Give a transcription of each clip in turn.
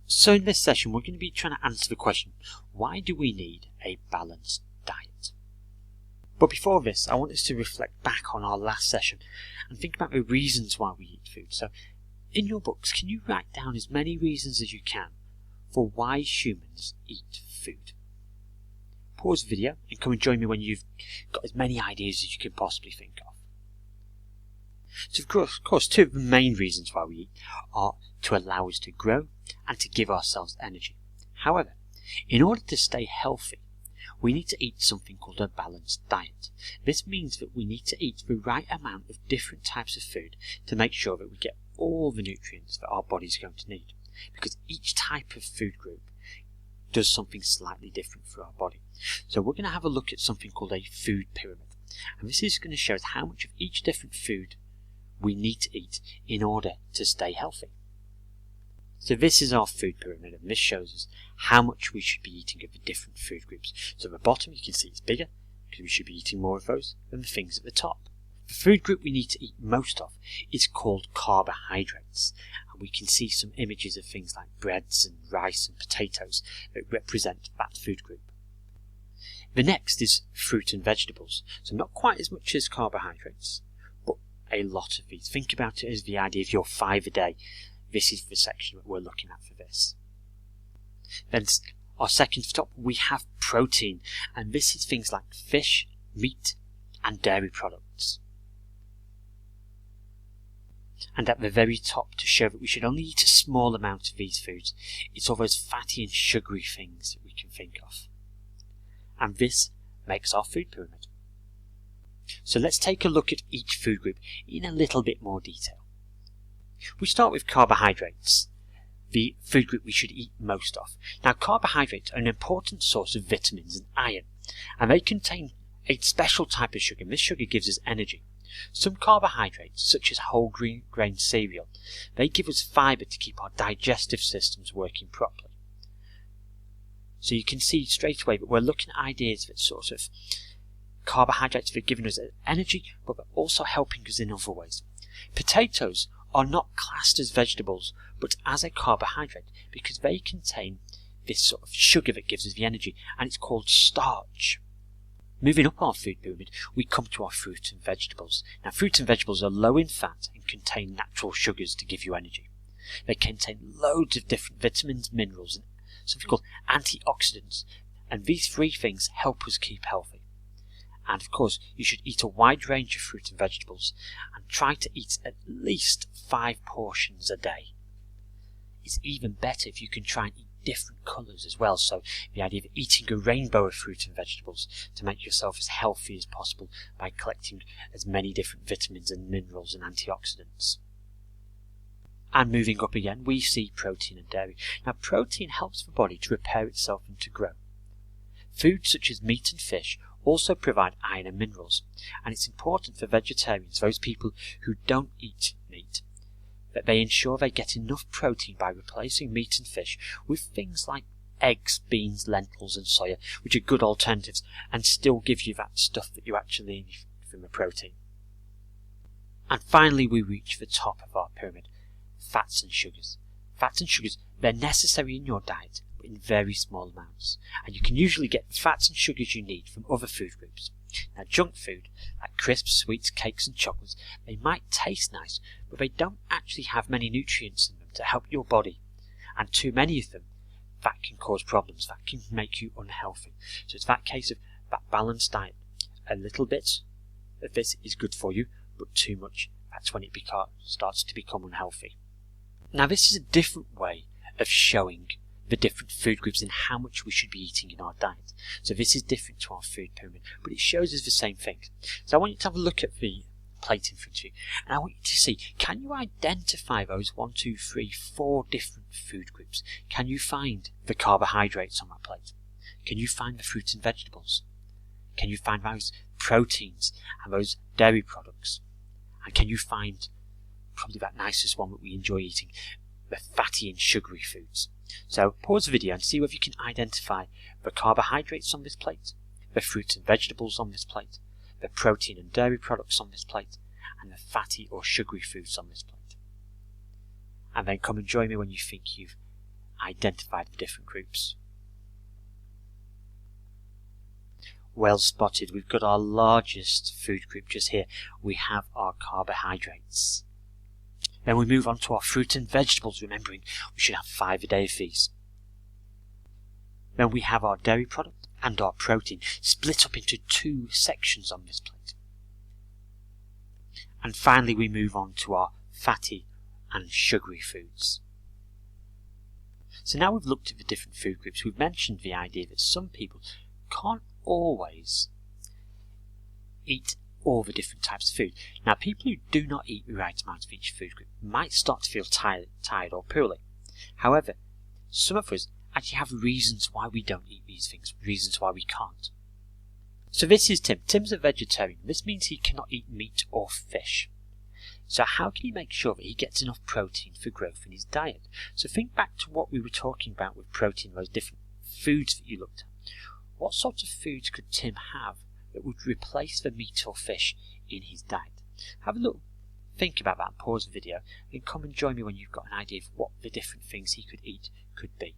So in this session we're going to be trying to answer the question, why do we need a balanced diet? But before this, I want us to reflect back on our last session and think about the reasons why we eat food. So in your books, can you write down as many reasons as you can for why humans eat food? Pause the video and come and join me when you've got as many ideas as you can possibly think of. So of course, two of the main reasons why we eat are to allow us to grow and to give ourselves energy. However, in order to stay healthy, we need to eat something called a balanced diet. This means that we need to eat the right amount of different types of food to make sure that we get all the nutrients that our body is going to need, because each type of food group does something slightly different for our body. So we're going to have a look at something called a food pyramid, and this is going to show us how much of each different food we need to eat in order to stay healthy. So this is our food pyramid, and this shows us how much we should be eating of the different food groups. So at the bottom you can see it's bigger, because we should be eating more of those than the things at the top. The food group we need to eat most of is called carbohydrates, and we can see some images of things like breads and rice and potatoes that represent that food group. The next is fruit and vegetables, so not quite as much as carbohydrates, but a lot of these. Think about it as the idea of your 5 a day. This is the section that we're looking at for this. Then our second top, we have protein, and this is things like fish, meat and dairy products. And at the very top, to show that we should only eat a small amount of these foods, it's all those fatty and sugary things that we can think of. And this makes our food pyramid. So let's take a look at each food group in a little bit more detail. We start with carbohydrates, the food group we should eat most of. Now, carbohydrates are an important source of vitamins and iron, and they contain a special type of sugar, and this sugar gives us energy. Some carbohydrates, such as whole grain cereal, they give us fibre to keep our digestive systems working properly. So you can see straight away that we're looking at ideas that sort of carbohydrates that are giving us energy, but they're also helping us in other ways. Potatoes are not classed as vegetables, but as a carbohydrate, because they contain this sort of sugar that gives us the energy, and it's called starch. Moving up our food pyramid, we come to our fruit and vegetables. Now, fruit and vegetables are low in fat and contain natural sugars to give you energy. They contain loads of different vitamins, minerals, and something called antioxidants, and these three things help us keep healthy. And of course, you should eat a wide range of fruit and vegetables, and try to eat at least 5 portions a day. It's even better if you can try and eat different colours as well, so the idea of eating a rainbow of fruit and vegetables to make yourself as healthy as possible by collecting as many different vitamins and minerals and antioxidants. And moving up again, we see protein and dairy. Now, protein helps the body to repair itself and to grow. Foods such as meat and fish also provide iron and minerals, and it's important for vegetarians, those people who don't eat meat, that they ensure they get enough protein by replacing meat and fish with things like eggs, beans, lentils and soya, which are good alternatives and still give you that stuff that you actually need from the protein. And finally we reach the top of our pyramid, fats and sugars. Fats and sugars, they're necessary in your diet, but in very small amounts, and you can usually get the fats and sugars you need from other food groups. Now, junk food, like crisps, sweets, cakes and chocolates, they might taste nice, but they don't actually have many nutrients in them to help your body, and too many of them, that can cause problems, that can make you unhealthy. So it's that case of that balanced diet. A little bit of this is good for you, but too much, that's when it starts to become unhealthy. Now, this is a different way of showing the different food groups and how much we should be eating in our diet. So this is different to our food pyramid, but it shows us the same things. So I want you to have a look at the plate in front of you, and I want you to see, can you identify those 1, 2, 3, 4 different food groups? Can you find the carbohydrates on that plate? Can you find the fruits and vegetables? Can you find those proteins and those dairy products? And can you find probably that nicest one that we enjoy eating, the fatty and sugary foods? So pause the video and see whether you can identify the carbohydrates on this plate, the fruits and vegetables on this plate, the protein and dairy products on this plate, and the fatty or sugary foods on this plate. And then come and join me when you think you've identify the different groups. Well spotted, we've got our largest food group just here. We have our carbohydrates. Then we move on to our fruit and vegetables, remembering we should have 5 a day of these. Then we have our dairy product and our protein, split up into 2 sections on this plate. And finally we move on to our fatty and sugary foods. So now we've looked at the different food groups, we've mentioned the idea that some people can't always eat all the different types of food. Now, people who do not eat the right amount of each food group might start to feel tired or poorly. However, some of us actually have reasons why we don't eat these things, reasons why we can't. So this is Tim. Tim's a vegetarian. This means he cannot eat meat or fish. So how can he make sure that he gets enough protein for growth in his diet? So think back to what we were talking about with protein, those different foods that you looked at. What sort of foods could Tim have that would replace the meat or fish in his diet? Have a little think about that and pause the video and come and join me when you've got an idea of what the different things he could eat could be.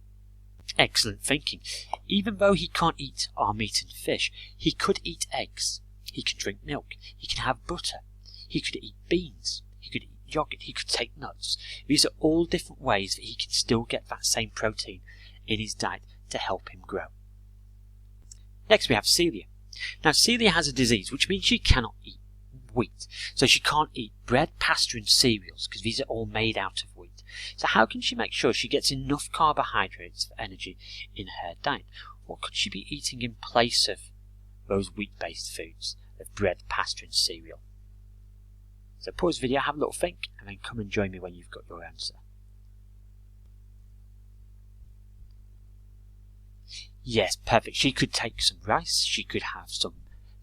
Excellent thinking. Even though he can't eat our meat and fish, he could eat eggs, he can drink milk, he can have butter, he could eat beans, he could eat yogurt, he could take nuts. These are all different ways that he can still get that same protein in his diet to help him grow. Next we have Celia. Now Celia has a disease which means she cannot eat wheat. So she can't eat bread, pasta and cereals because these are all made out of wheat. So how can she make sure she gets enough carbohydrates for energy in her diet? What could she be eating in place of those wheat-based foods of bread, pasta and cereal? So pause the video, have a little think and then come and join me when you've got your answer. Yes, perfect. She could take some rice, she could have some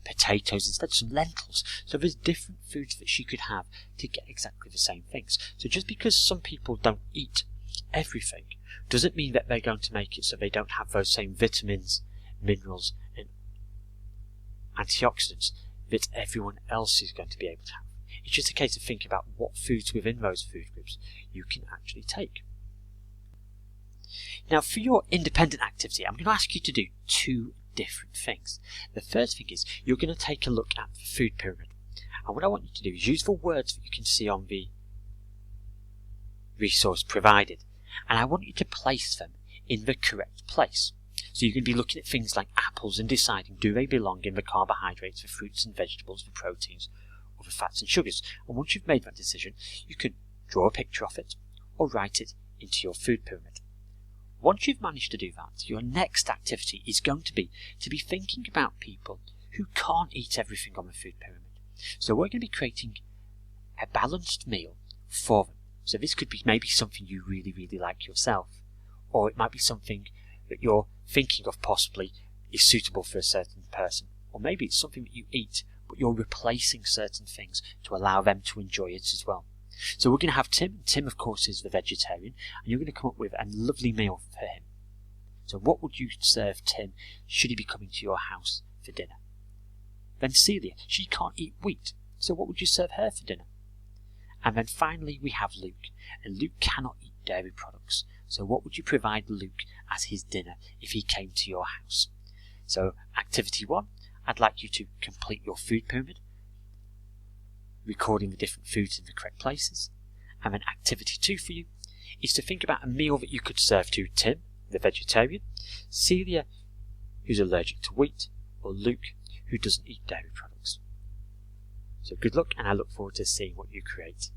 potatoes instead, some lentils. So there's different foods that she could have to get exactly the same things. So just because some people don't eat everything doesn't mean that they're going to make it so they don't have those same vitamins, minerals and antioxidants that everyone else is going to be able to have. It's just a case of thinking about what foods within those food groups you can actually take. Now for your independent activity, I'm going to ask you to do 2 different things. The first thing is you're going to take a look at the food pyramid. And what I want you to do is use the words that you can see on the resource provided. And I want you to place them in the correct place. So you're going to be looking at things like apples and deciding do they belong in the carbohydrates, the fruits and vegetables, the proteins, or the fats and sugars. And once you've made that decision, you can draw a picture of it or write it into your food pyramid. Once you've managed to do that, your next activity is going to be thinking about people who can't eat everything on the food pyramid. So we're going to be creating a balanced meal for them. So this could be maybe something you really, really like yourself, or it might be something that you're thinking of possibly is suitable for a certain person, or maybe it's something that you eat, but you're replacing certain things to allow them to enjoy it as well. So we're going to have Tim. Tim, of course, is the vegetarian, and you're going to come up with a lovely meal for him. So what would you serve Tim should he be coming to your house for dinner? Then Celia, she can't eat wheat, so what would you serve her for dinner? And then finally we have Luke, and Luke cannot eat dairy products, so what would you provide Luke as his dinner if he came to your house? So activity 1, I'd like you to complete your food pyramid, recording the different foods in the correct places. And then activity 2 for you is to think about a meal that you could serve to Tim, the vegetarian, Celia, who's allergic to wheat, or Luke, who doesn't eat dairy products. So good luck, and I look forward to seeing what you create.